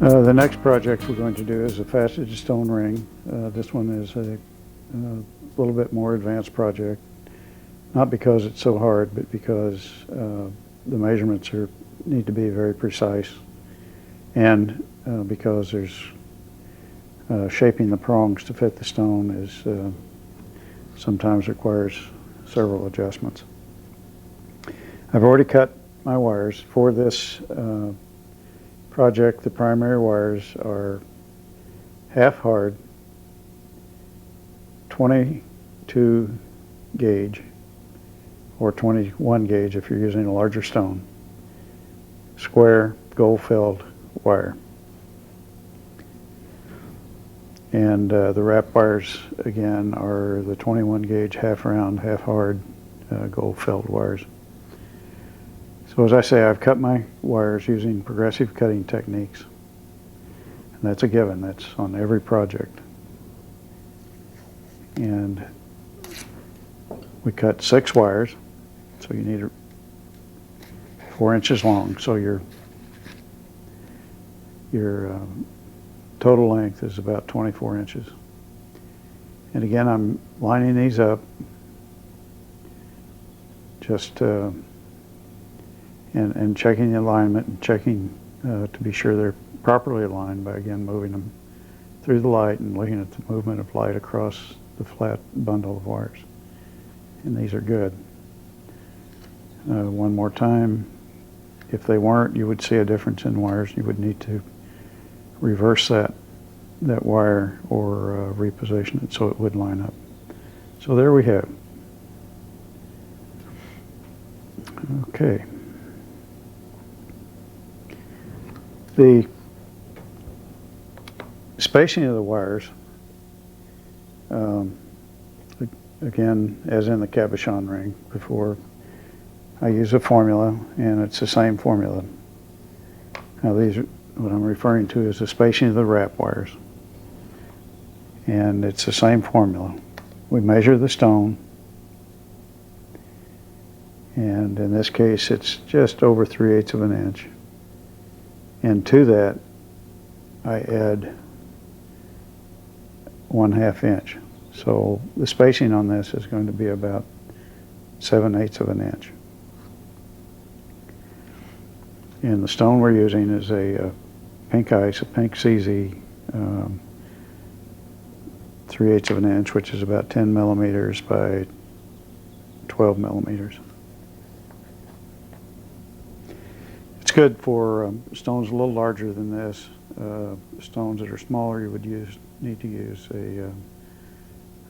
The next project we're going to do is a faceted stone ring. This one is a little bit more advanced project, not because it's so hard, but because the measurements need to be very precise, and because there's shaping the prongs to fit the stone is sometimes requires several adjustments. I've already cut my wires for this project. The primary wires are half hard 22 gauge or 21 gauge if you're using a larger stone, square gold filled wire. And the wrap wires again are the 21 gauge half round, half hard gold filled wires. So as I say, I've cut my wires using progressive cutting techniques, and that's a given. That's on every project. And we cut 6 wires, so you need 4 inches long. So your total length is about 24 inches. And again, I'm lining these up just and checking the alignment and checking to be sure they're properly aligned by again moving them through the light and looking at the movement of light across the flat bundle of wires. And these are good. One more time, if they weren't, you would see a difference in wires. You would need to reverse that wire or reposition it so it would line up. So there we have. Okay. The spacing of the wires, again, as in the cabochon ring before, I use a formula, and it's the same formula. Now these are, what I'm referring to is the spacing of the wrap wires, and it's the same formula. We measure the stone, and in this case it's just over 3/8 of an inch. And to that, I add 1/2 inch. So the spacing on this is going to be about 7/8 of an inch. And the stone we're using is a pink ice, a pink CZ, 3/8 of an inch, which is about 10 millimeters by 12 millimeters. It's good for stones a little larger than this. Stones that are smaller, you would need to use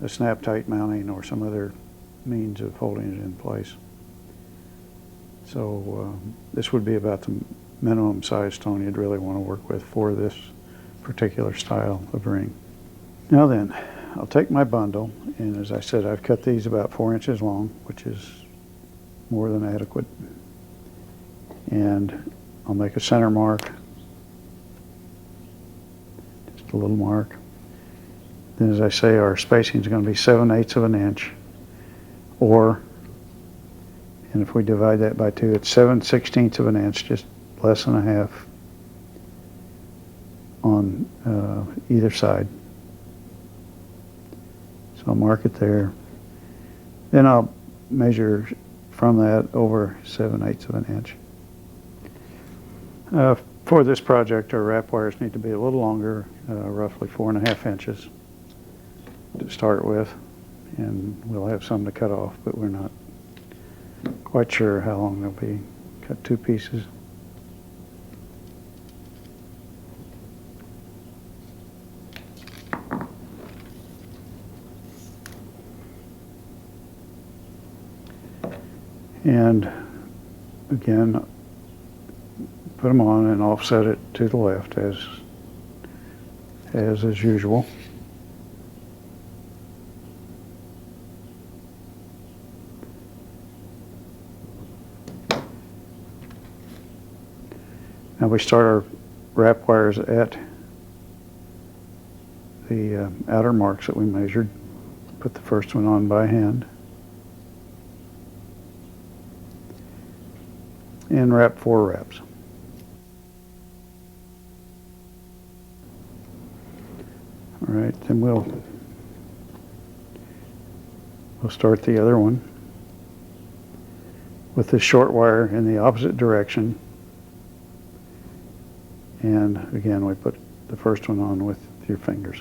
a snap tight mounting or some other means of holding it in place. So this would be about the minimum size stone you'd really want to work with for this particular style of ring. Now then, I'll take my bundle, and as I said, I've cut these about 4 inches long, which is more than adequate. And I'll make a center mark, just a little mark. Then, as I say, our spacing is going to be 7/8 of an inch, or, and if we divide that by 2, it's 7/16 of an inch, just less than a half on either side. So I'll mark it there. Then I'll measure from that over 7/8 of an inch. For this project, our wrap wires need to be a little longer, roughly 4.5 inches to start with, and we'll have some to cut off, but we're not quite sure how long they'll be. Cut 2 pieces. And again, put them on and offset it to the left as is usual. Now we start our wrap wires at the outer marks that we measured. Put the first one on by hand. And wrap 4 wraps. right, then we'll start the other one with the short wire in the opposite direction. And again, we put the first one on with your fingers.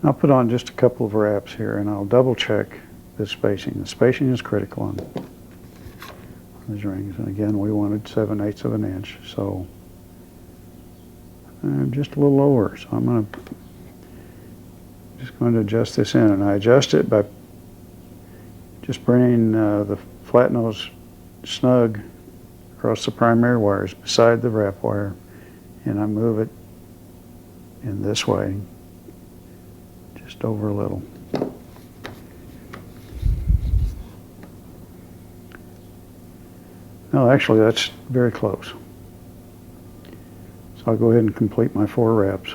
I'll put on just a couple of wraps here, and I'll double check the spacing. The spacing is critical on these rings. And again, we wanted 7/8 of an inch, so I'm just a little lower. So I'm just going to adjust this in, and I adjust it by just bringing the flat nose snug across the primary wires beside the wrap wire, and I move it in this way, just over a little. No, actually that's very close. So I'll go ahead and complete my 4 wraps.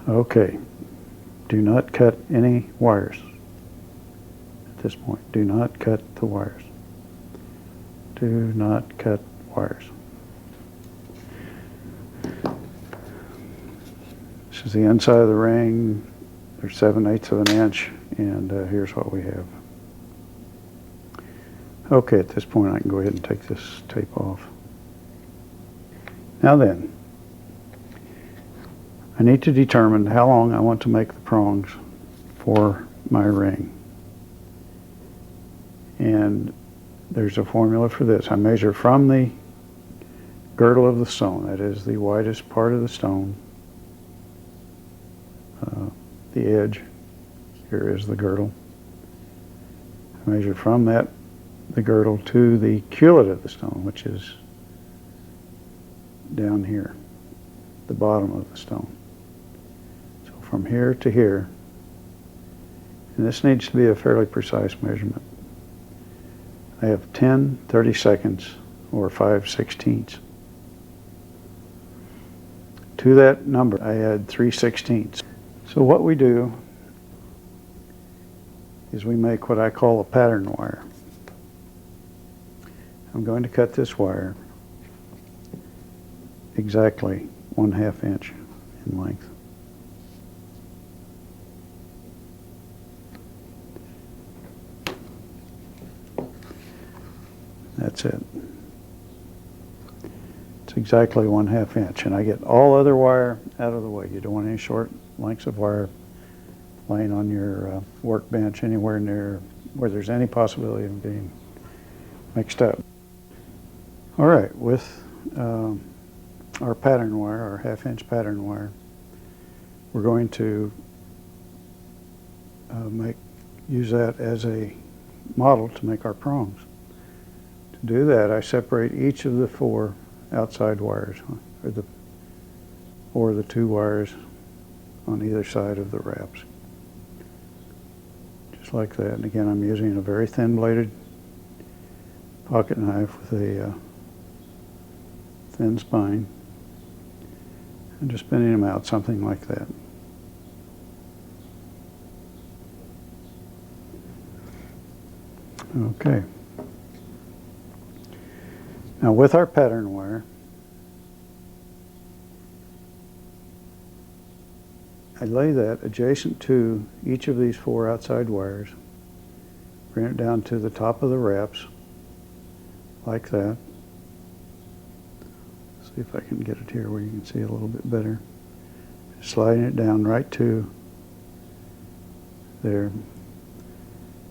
Okay, do not cut any wires at this point. Do not cut the wires. Do not cut wires. This is the inside of the ring. There's 7/8 of an inch, and here's what we have. Okay, at this point I can go ahead and take this tape off. Now then, I need to determine how long I want to make the prongs for my ring. And there's a formula for this. I measure from the girdle of the stone, that is the widest part of the stone, the edge, here is the girdle. I measure from that, the girdle, to the cullet of the stone, which is down here, the bottom of the stone. So from here to here, and this needs to be a fairly precise measurement. I have 10 30-seconds, or 5/16. To that number, I add 3/16. So what we do is we make what I call a pattern wire. I'm going to cut this wire exactly 1/2 inch in length. That's it. It's exactly 1/2 inch, and I get all other wire out of the way. You don't want any short lengths of wire laying on your workbench anywhere near where there's any possibility of being mixed up. All right, with our pattern wire, our 1/2 inch pattern wire, we're going to use that as a model to make our prongs. To do that, I separate each of the 4 outside wires, or the 2 wires on either side of the wraps. Just like that. And again, I'm using a very thin bladed pocket knife with a thin spine, and just spinning them out, something like that. Okay. Now with our pattern wire, I lay that adjacent to each of these 4 outside wires, bring it down to the top of the wraps, like that. See if I can get it here where you can see it a little bit better. Just sliding it down right to there.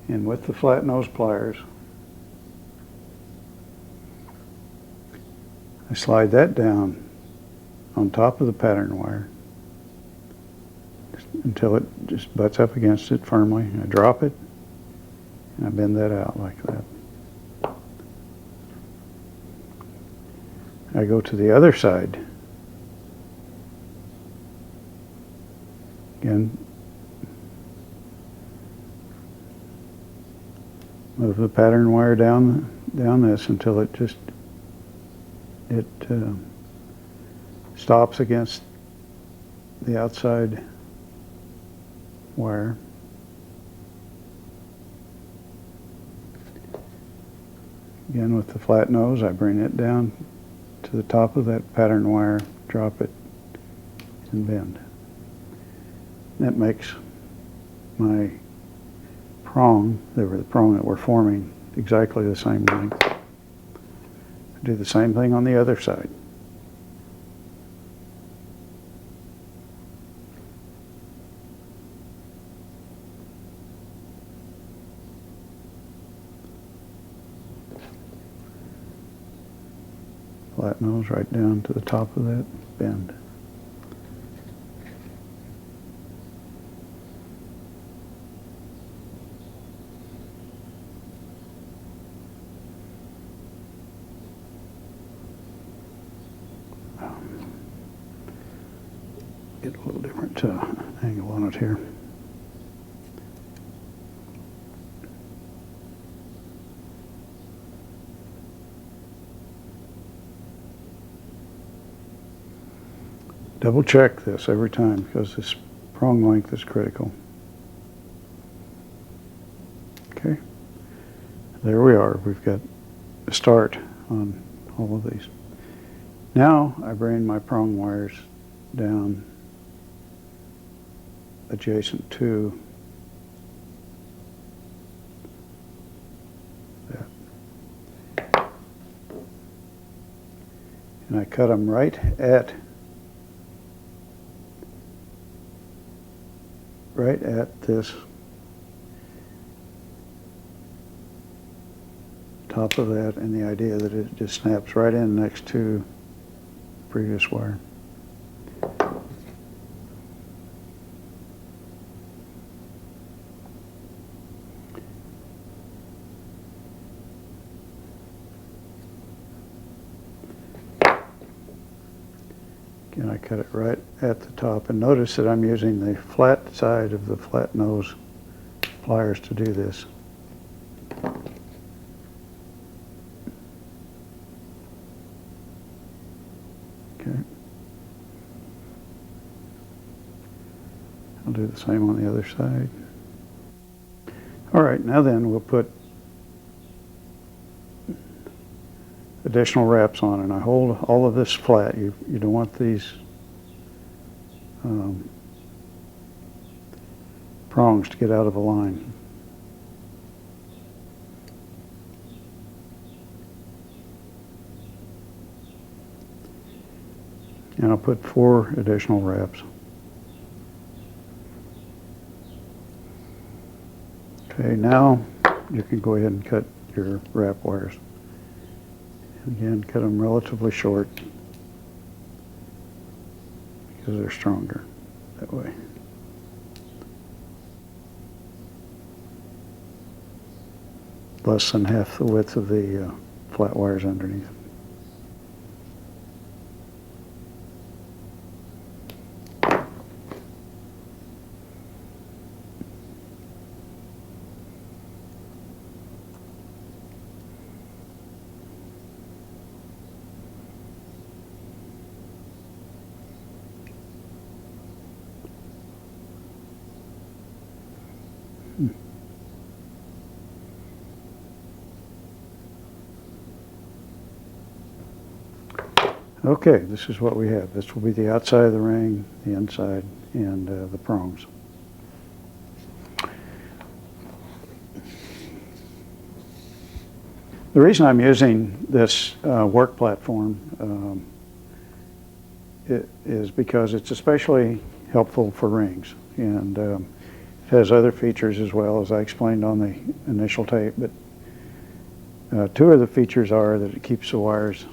And with the flat nose pliers, I slide that down on top of the pattern wire until it just butts up against it firmly. I drop it, and I bend that out like that. I go to the other side. Again, move the pattern wire down this until it just stops against the outside wire. Again, with the flat nose, I bring it down to the top of that pattern wire, drop it, and bend. That makes my prong, the prong that we're forming, exactly the same length. I do the same thing on the other side. Flat nose right down to the top of that bend. Get a little different angle on it here. Double check this every time because this prong length is critical. Okay, there we are. We've got a start on all of these. Now I bring my prong wires down adjacent to that. And I cut them right at this top of that, and the idea that it just snaps right in next to the previous wire. Again, I cut it right at the top, and notice that I'm using the flat side of the flat nose pliers to do this. Okay. I'll do the same on the other side. All right, now then we'll put additional wraps on, and I hold all of this flat. You don't want these prongs to get out of a line. And I'll put 4 additional wraps. Okay, now you can go ahead and cut your wrap wires. Again, cut them relatively short because they're stronger that way. Less than half the width of the flat wires underneath. Okay, this is what we have. This will be the outside of the ring, the inside, and the prongs. The reason I'm using this work platform is because it's especially helpful for rings, and it has other features as well, as I explained on the initial tape. But 2 of the features are that it keeps the wires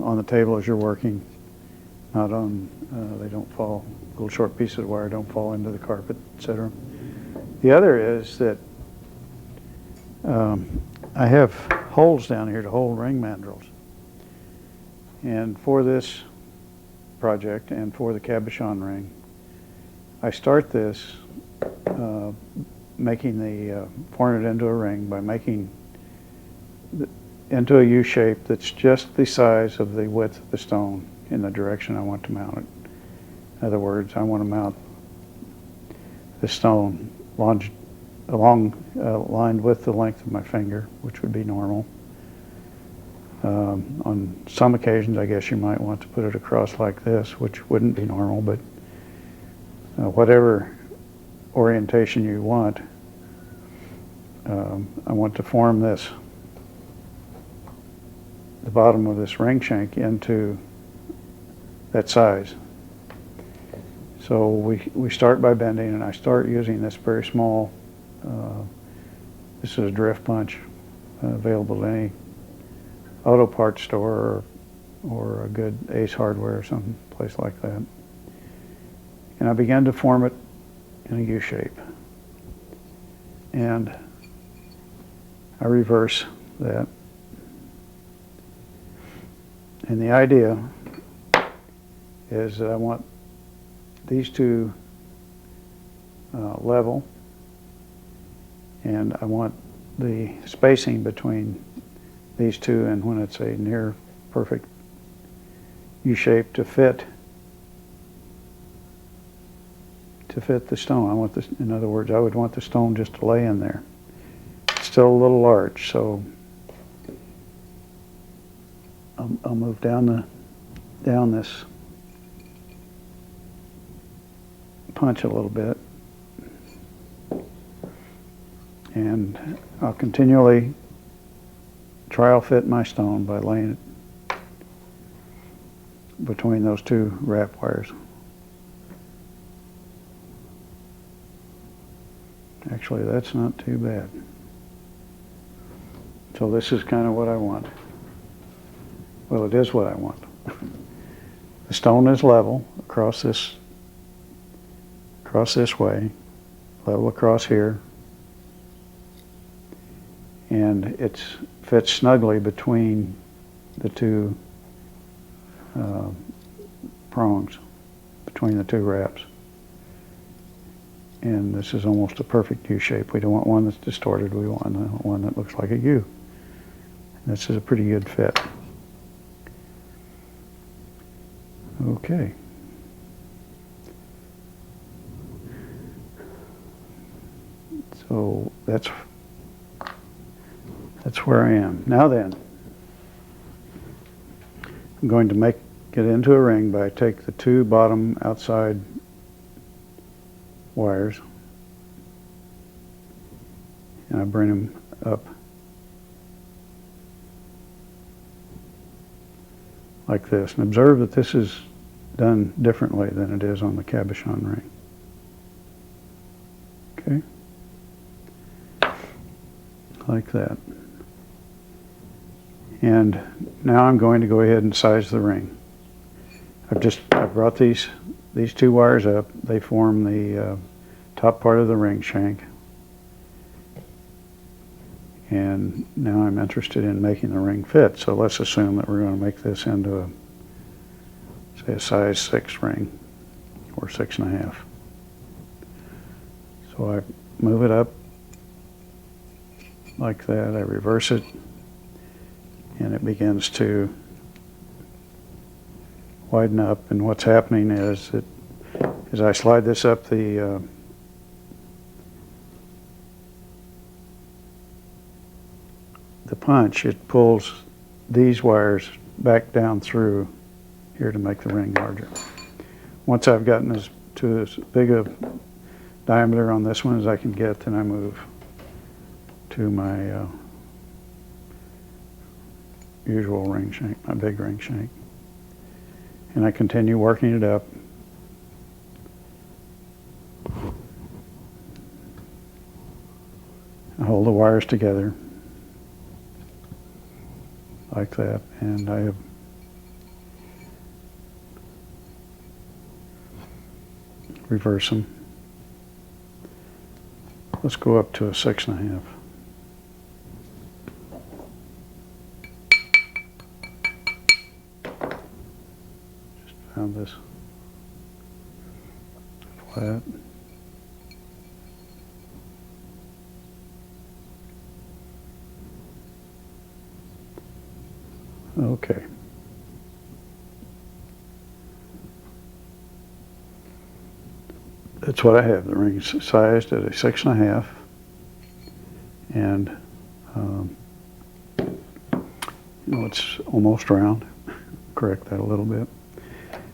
on the table as you're working, not on, they don't fall, little short pieces of wire don't fall into the carpet, etc. The other is that I have holes down here to hold ring mandrels. And for this project and for the cabochon ring, I start this pouring it into a ring by making into a U shape that's just the size of the width of the stone in the direction I want to mount it. In other words, I want to mount the stone aligned with the length of my finger, which would be normal, On some occasions, I guess you might want to put it across like this, which wouldn't be normal, but whatever orientation you want, I want to form this, the bottom of this ring shank into that size. So we start by bending, and I start using this very small, this is a drift punch, available at any auto parts store or a good Ace Hardware or some place like that. And I began to form it in a U shape. And I reverse that. And the idea is that I want these two level, and I want the spacing between these two, and when it's a near perfect U shape, to fit the stone. I want this, in other words, I would want the stone just to lay in there. It's still a little large, so I'll move down this punch a little bit, and I'll continually trial fit my stone by laying it between those two wrap wires. Actually, that's not too bad. So this is kind of what I want. Well, it is what I want. The stone is level across this way, level across here, and it fits snugly between the two prongs, between the two wraps. And this is almost a perfect U shape. We don't want one that's distorted. We want one that looks like a U. And this is a pretty good fit. Okay. So that's where I am. Now then, I'm going to make it into a ring by take the two bottom outside wires and I bring them up like this. And observe that this is done differently than it is on the cabochon ring. Okay? Like that. And now I'm going to go ahead and size the ring. I've brought these two wires up. They form the top part of the ring shank. And now I'm interested in making the ring fit. So let's assume that we're going to make this into say a size 6 ring, or 6.5. So I move it up like that. I reverse it, and it begins to widen up. And what's happening is that as I slide this up the punch, it pulls these wires back down through here to make the ring larger. Once I've gotten to as big a diameter on this one as I can get, then I move to my usual ring shank, my big ring shank. And I continue working it up. I hold the wires together like that, and I have reverse them. Let's go up to a 6.5. Just found this flat. Okay. That's what I have. The ring's sized at a 6.5, and You know, it's almost round. Correct that a little bit.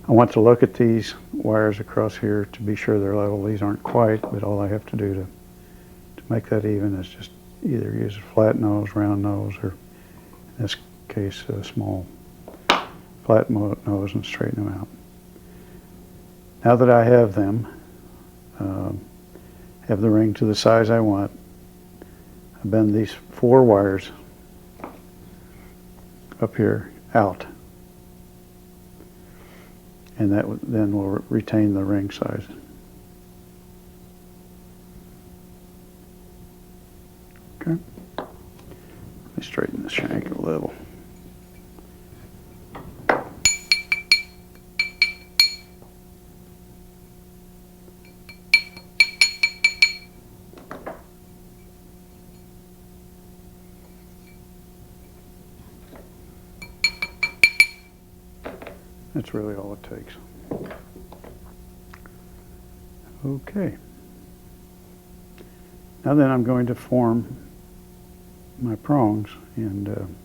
I want to look at these wires across here to be sure they're level. These aren't quite, but all I have to do to make that even is just either use a flat nose, round nose, or in this case a small flat nose, and straighten them out. Now that I have them, have the ring to the size I want, I bend these 4 wires up here out, and that then will retain the ring size. Okay. Let me straighten the shank a little. That's really all it takes. Okay. Now then I'm going to form my prongs and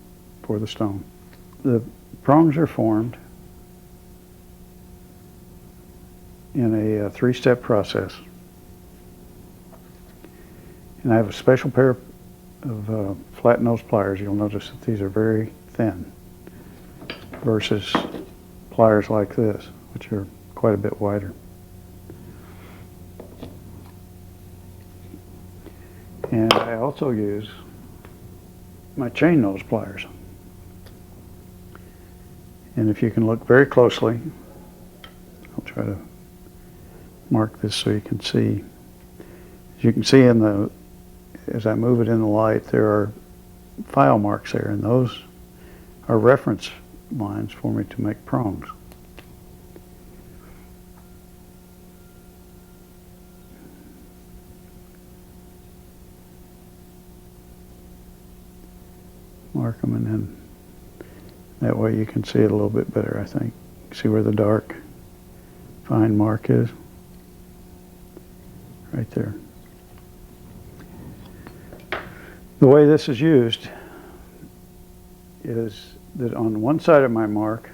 for the stone. The prongs are formed in a 3-step process. And I have a special pair of flat nose pliers. You'll notice that these are very thin versus pliers like this, which are quite a bit wider. And I also use my chain nose pliers. And if you can look very closely, I'll try to mark this so you can see. As you can see as I move it in the light, there are file marks there, and those are reference lines for me to make prongs. Mark them, and then that way you can see it a little bit better, I think. See where the dark fine mark is? Right there. The way this is used is that on one side of my mark,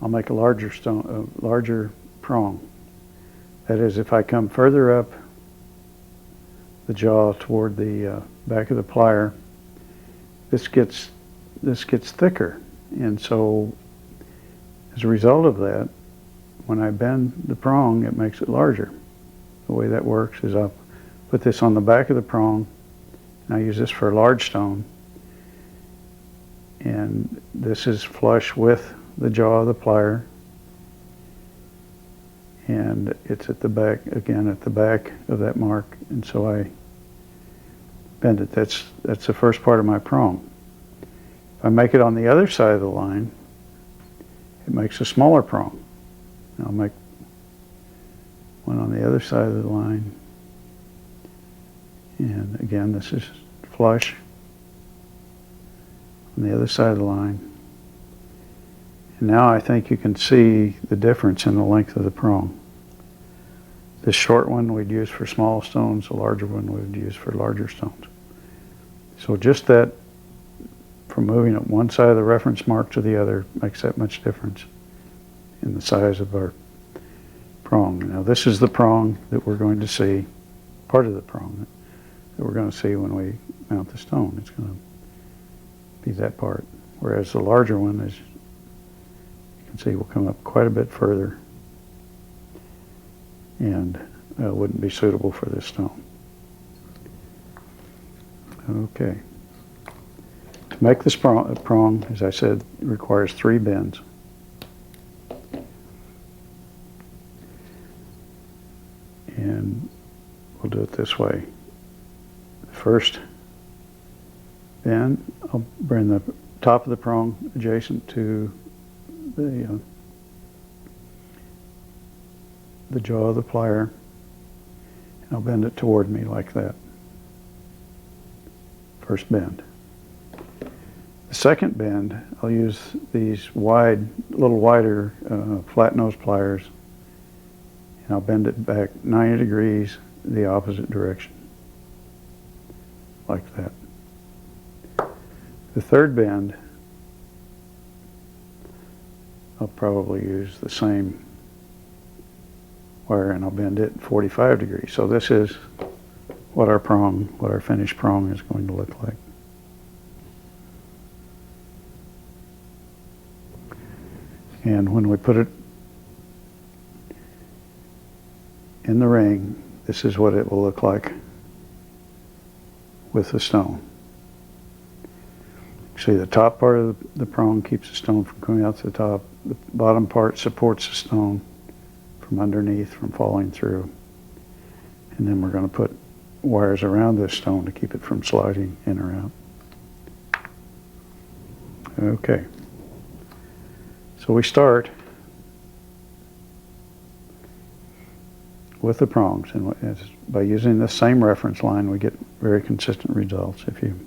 I'll make a larger prong. That is, if I come further up the jaw toward the back of the plier, this gets thicker, and so as a result of that, when I bend the prong, it makes it larger. The way that works is I'll put this on the back of the prong, and I use this for a large stone. And this is flush with the jaw of the plier, and it's at the back, again at the back of that mark, and so I bend it. That's the first part of my prong. If I make it on the other side of the line, it makes a smaller prong. And I'll make one on the other side of the line, and again this is flush on the other side of the line. And now I think you can see the difference in the length of the prong. This short one we'd use for small stones, the larger one we'd use for larger stones. So just that, from moving at one side of the reference mark to the other, makes that much difference in the size of our prong. Now this is the prong that we're going to see, part of the prong that we're going to see when we mount the stone. It's going to be that part, whereas the larger one, as you can see, will come up quite a bit further and wouldn't be suitable for this stone. Okay. To make this prong, as I said, it requires 3 bends. And we'll do it this way. The first bend, I'll bring the top of the prong adjacent to the jaw of the plier, and I'll bend it toward me like that. First bend. The second bend, I'll use these wide, little wider flat nose pliers, and I'll bend it back 90 degrees the opposite direction, like that. The third bend, I'll probably use the same wire, and I'll bend it 45 degrees. So this is what our finished prong is going to look like. And when we put it in the ring, this is what it will look like with the stone. See, the top part of the prong keeps the stone from coming out to the top. The bottom part supports the stone from underneath from falling through. And then we're going to put wires around this stone to keep it from sliding in or out. Okay. So we start with the prongs, and by using the same reference line we get very consistent results. If you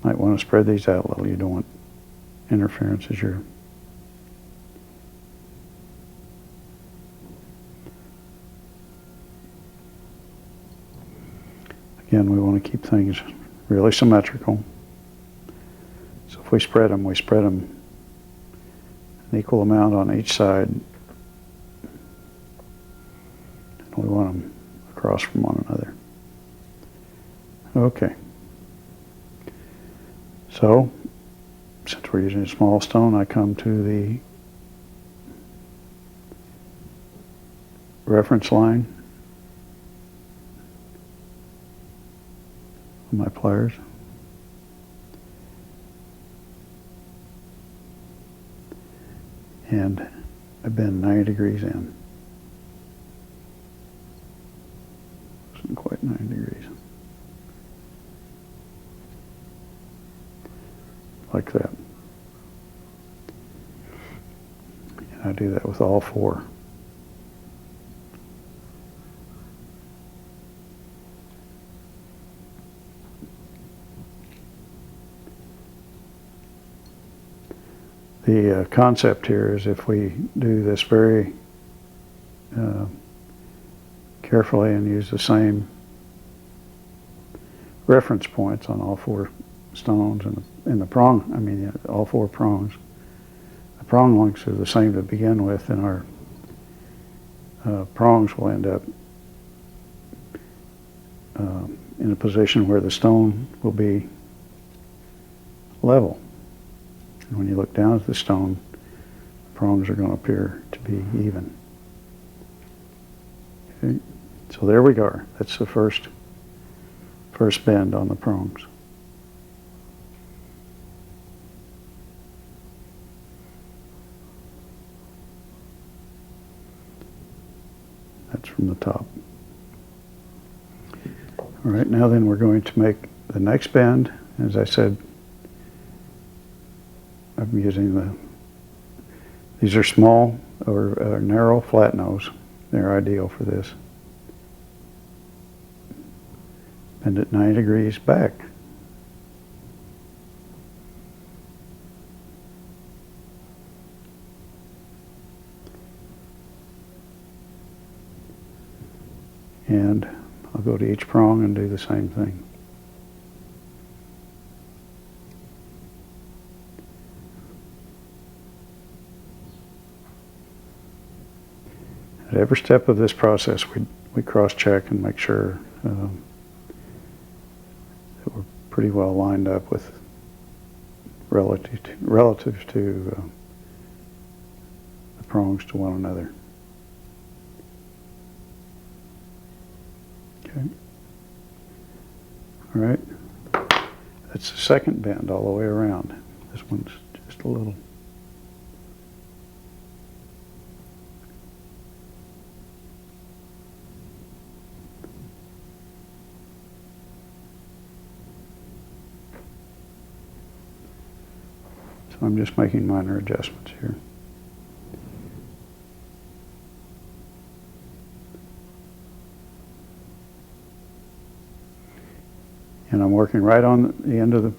might want to spread these out a little, you don't want interference as you're again, we want to keep things really symmetrical. So if we spread them an equal amount on each side. We want them across from one another. Okay. So, since we're using a small stone, I come to the reference line on my pliers. And I bend 90 degrees in. Isn't quite 90 degrees. Like that. And I do that with all four. The concept here is if we do this very carefully and use the same reference points on all four stones and the prong, all four prongs. The prong lengths are the same to begin with, and our prongs will end up in a position where the stone will be level. And when you look down at the stone, the prongs are going to appear to be even. Okay. So there we go. That's the first bend on the prongs. That's from the top. All right, now then we're going to make the next bend. As I said, I'm using these are small or narrow flat nose. They're ideal for this. Bend it 90 degrees back. And I'll go to each prong and do the same thing. At every step of this process, we cross-check and make sure that we're pretty well lined up with relative to the prongs to one another. Okay. All right. That's the second bend all the way around. This one's just a little. So I'm just making minor adjustments here. And I'm working right on the end of the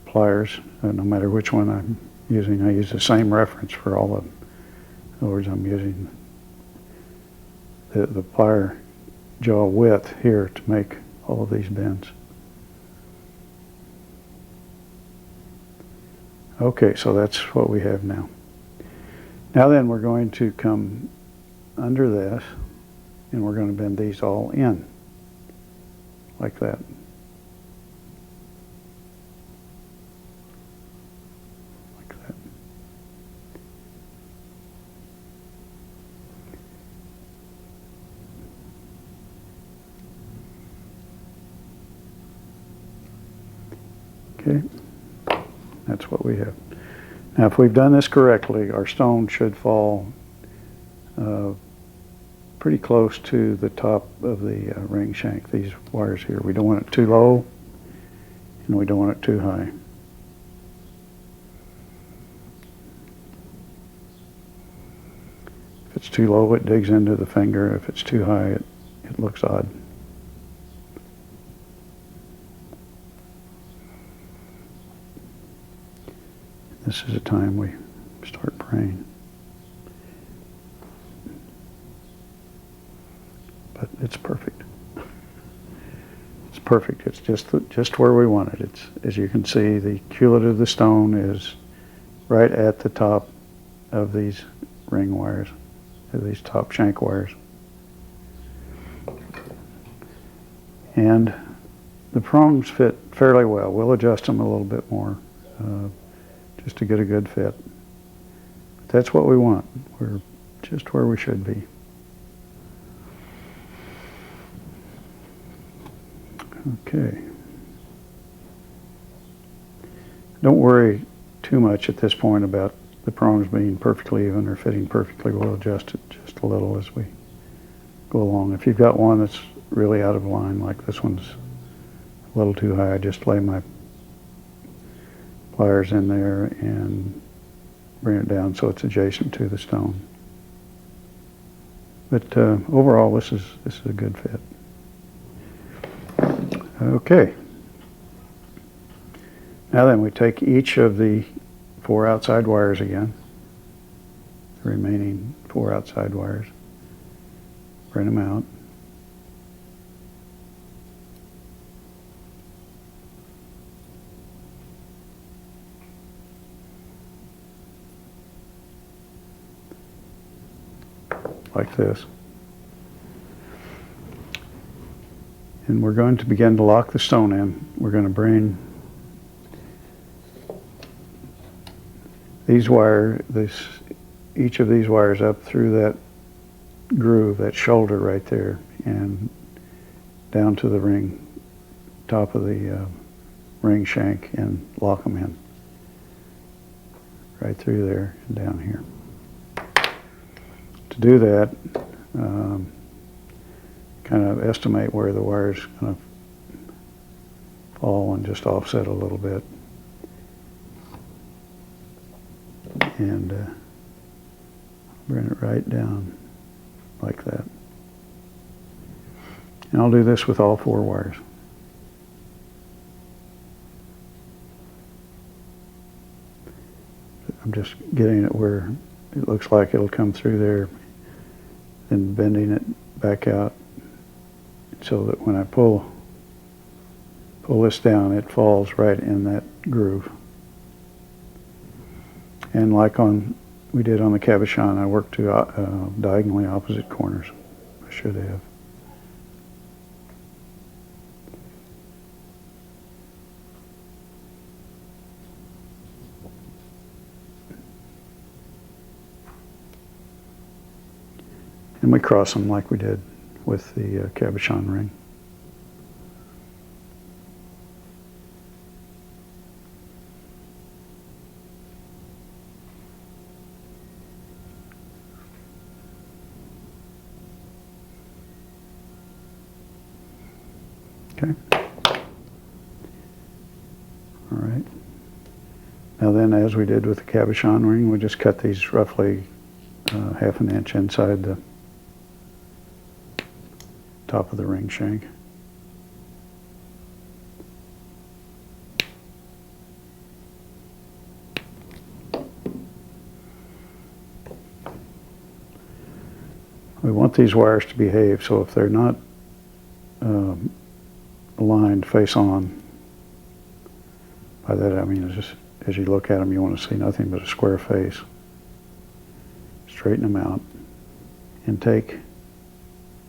pliers, no matter which one I'm using. I use the same reference for all of them. In other words, I'm using the plier jaw width here to make all of these bends. Okay, so that's what we have now. Now then, we're going to come under this, and we're going to bend these all in, like that. Like that. Okay, that's what we have. Now, if we've done this correctly, our stone should fall pretty close to the top of the ring shank, these wires here. We don't want it too low, and we don't want it too high. If it's too low, it digs into the finger. If it's too high, it looks odd. This is the time we start praying. But it's perfect. It's perfect. It's just where we want it. It's, as you can see, the culet of the stone is right at the top of these ring wires, of these top shank wires. And the prongs fit fairly well. We'll adjust them a little bit more just to get a good fit. But that's what we want. We're just where we should be. Okay. Don't worry too much at this point about the prongs being perfectly even or fitting perfectly. We'll adjust it just a little as we go along. If you've got one that's really out of line, like this one's a little too high, I just lay my pliers in there and bring it down so it's adjacent to the stone. But overall, this is a good fit. Okay. Now then, we take each of the 4 outside wires again, the remaining 4 outside wires, bring them out. Like this. And we're going to begin to lock the stone in. We're going to bring these each of these wires up through that groove, that shoulder right there, and down to the ring, top of the ring shank, and lock them in. Right through there and down here. To do that, kind of estimate where the wire's going to fall and just offset a little bit. And bring it right down like that. And I'll do this with all 4 wires. I'm just getting it where it looks like it'll come through there and bending it back out so that when I pull this down, it falls right in that groove. And like we did on the cabochon, I worked to diagonally opposite corners. I should have. And we cross them like we did with the cabochon ring. Okay. All right. Now then, as we did with the cabochon ring, we just cut these roughly ½ an inch inside the top of the ring shank. We want these wires to behave, so if they're not aligned face on, by that I mean as you look at them, you want to see nothing but a square face. Straighten them out and take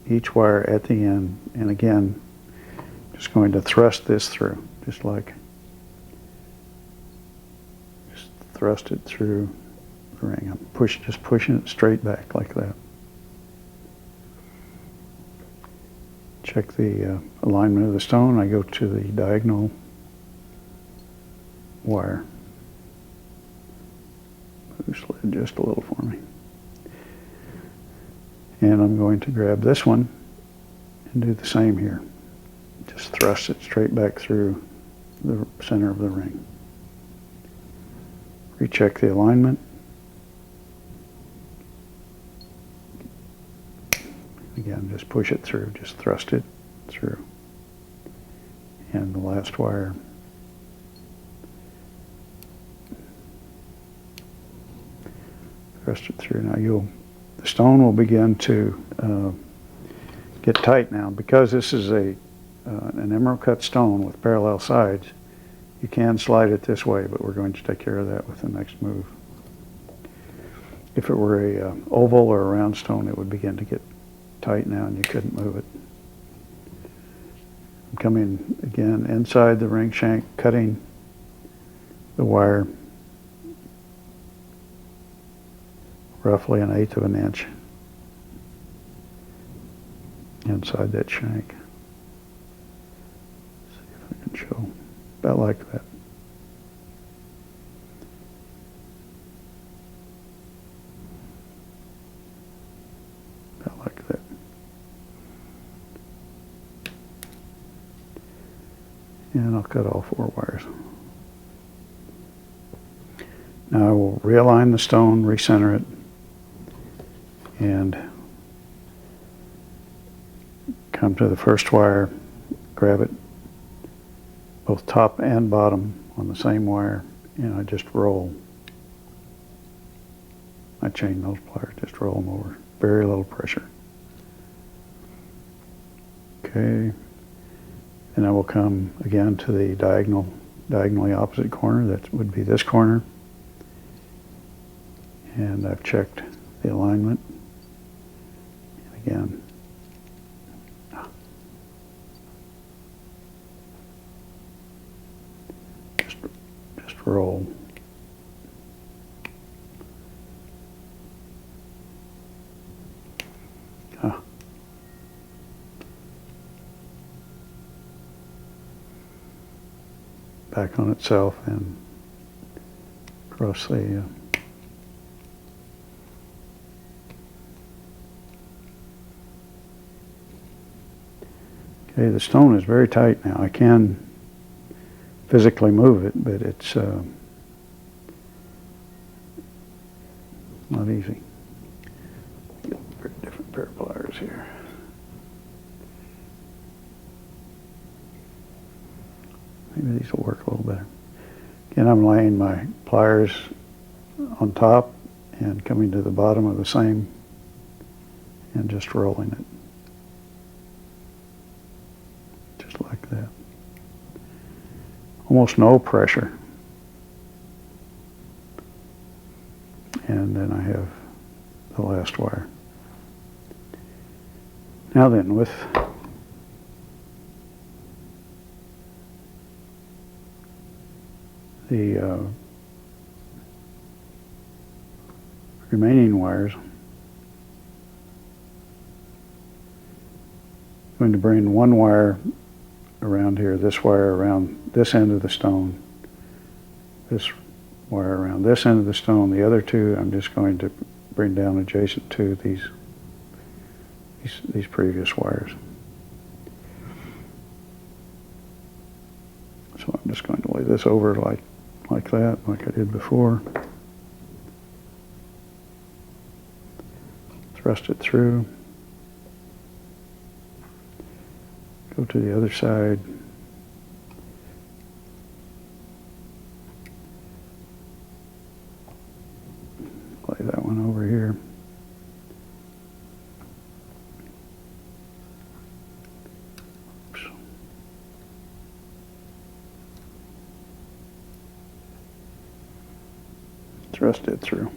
each wire at the end, and again, just going to thrust this through, just thrust it through the ring. I'm just pushing it straight back like that. Check the alignment of the stone. I go to the diagonal wire. Move slid just a little for me. And I'm going to grab this one and do the same here. Just thrust it straight back through the center of the ring. Recheck the alignment. Again, just push it through, just thrust it through. And the last wire. Thrust it through. Now the stone will begin to get tight now. Because this is an emerald cut stone with parallel sides, you can slide it this way, but we're going to take care of that with the next move. If it were a oval or a round stone, it would begin to get tight now and you couldn't move it. I'm coming again inside the ring shank, cutting the wire roughly 1/8 of an inch inside that shank. See if I can show about like that. About like that. And I'll cut all 4 wires. Now I will realign the stone, recenter it, and come to the first wire, grab it both top and bottom on the same wire, and I just roll. I chain those pliers, just roll them over. Very little pressure. Okay. And I will come again to the diagonally opposite corner. That would be this corner. And I've checked the alignment. And again, just roll. Back on itself and across the okay, the stone is very tight now. I can physically move it, but it's not easy. Get a very different pair of pliers here. Maybe these will work a little better. Again, I'm laying my pliers on top and coming to the bottom of the same and just rolling it. Just like that. Almost no pressure. And then I have the last wire. Now then, with the remaining wires, I'm going to bring one wire around here, this wire around this end of the stone, this wire around this end of the stone. The other two I'm just going to bring down adjacent to these previous wires. So I'm just going to lay this over like that, like I did before. Thrust it through. Go to the other side. Lay that one over here. thrust it through.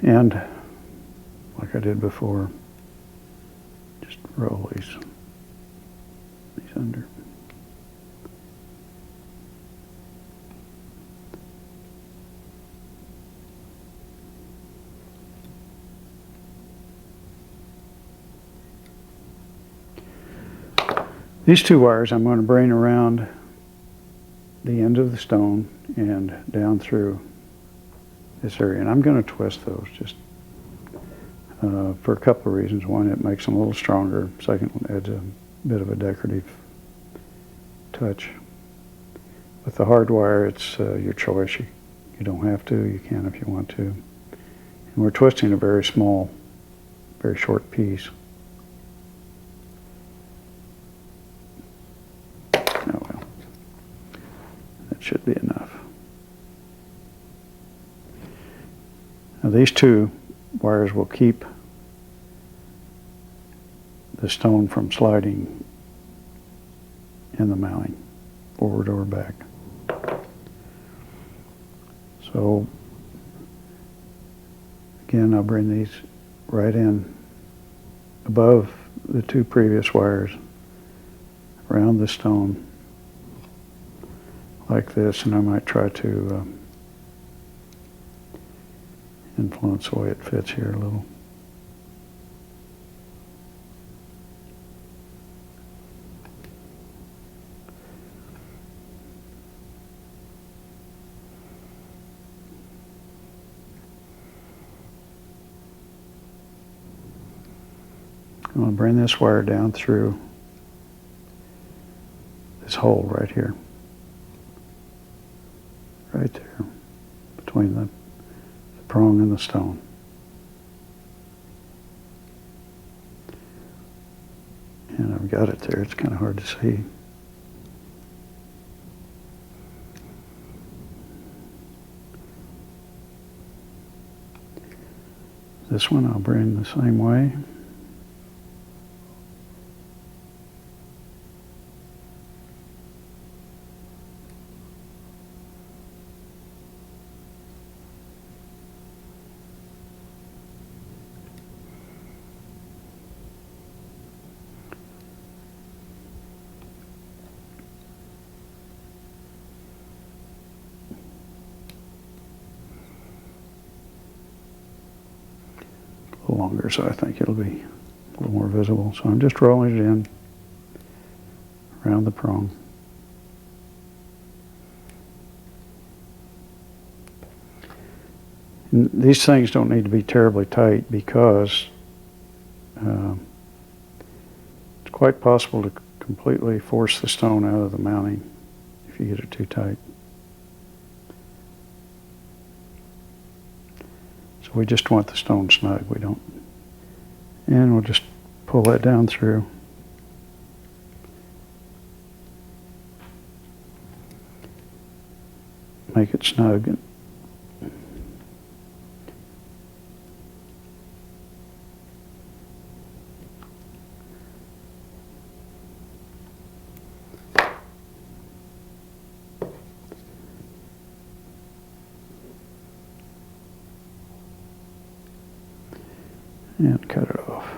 And like I did before, just roll these under. These two wires I'm going to bring around the end of the stone and down through this area, and I'm going to twist those just for a couple of reasons. One, it makes them a little stronger. Second, it adds a bit of a decorative touch. With the hard wire, it's your choice. You don't have to. You can if you want to. And we're twisting a very small, very short piece. Oh well, that should be enough. Now these two wires will keep the stone from sliding in the mounting, forward or back. So again, I'll bring these right in above the two previous wires, around the stone like this, and I might try to influence the way it fits here a little. I'm going to bring this wire down through this hole right here. Right there, between the prong and the stone. And I've got it there. It's kind of hard to see. This one I'll bring the same way. Longer, so I think it'll be a little more visible. So I'm just rolling it in around the prong. And these things don't need to be terribly tight because it's quite possible to completely force the stone out of the mounting if you get it too tight. So we just want the stone snug. We don't, and we'll just pull that down through. Make it snug. And cut it off.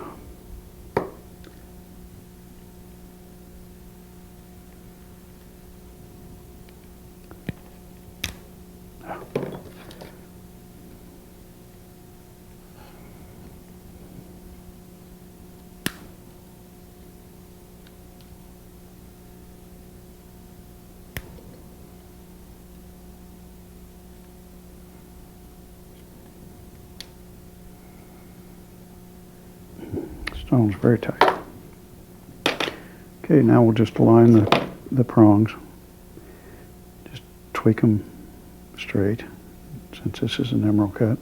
Stone's very tight. Okay, now we'll just align the prongs. Just tweak them straight, since this is an emerald cut.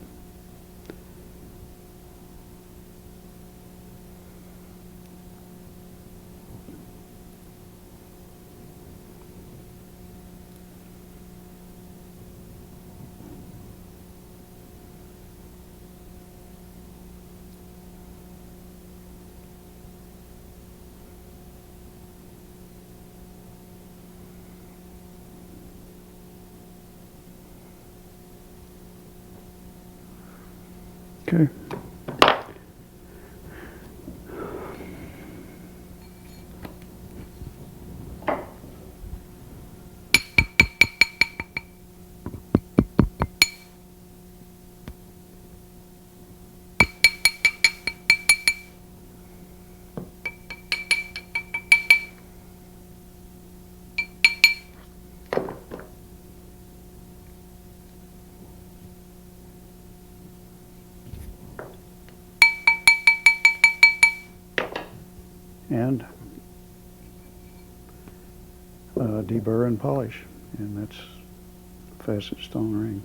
Okay. And deburr and polish, and that's facet stone ring.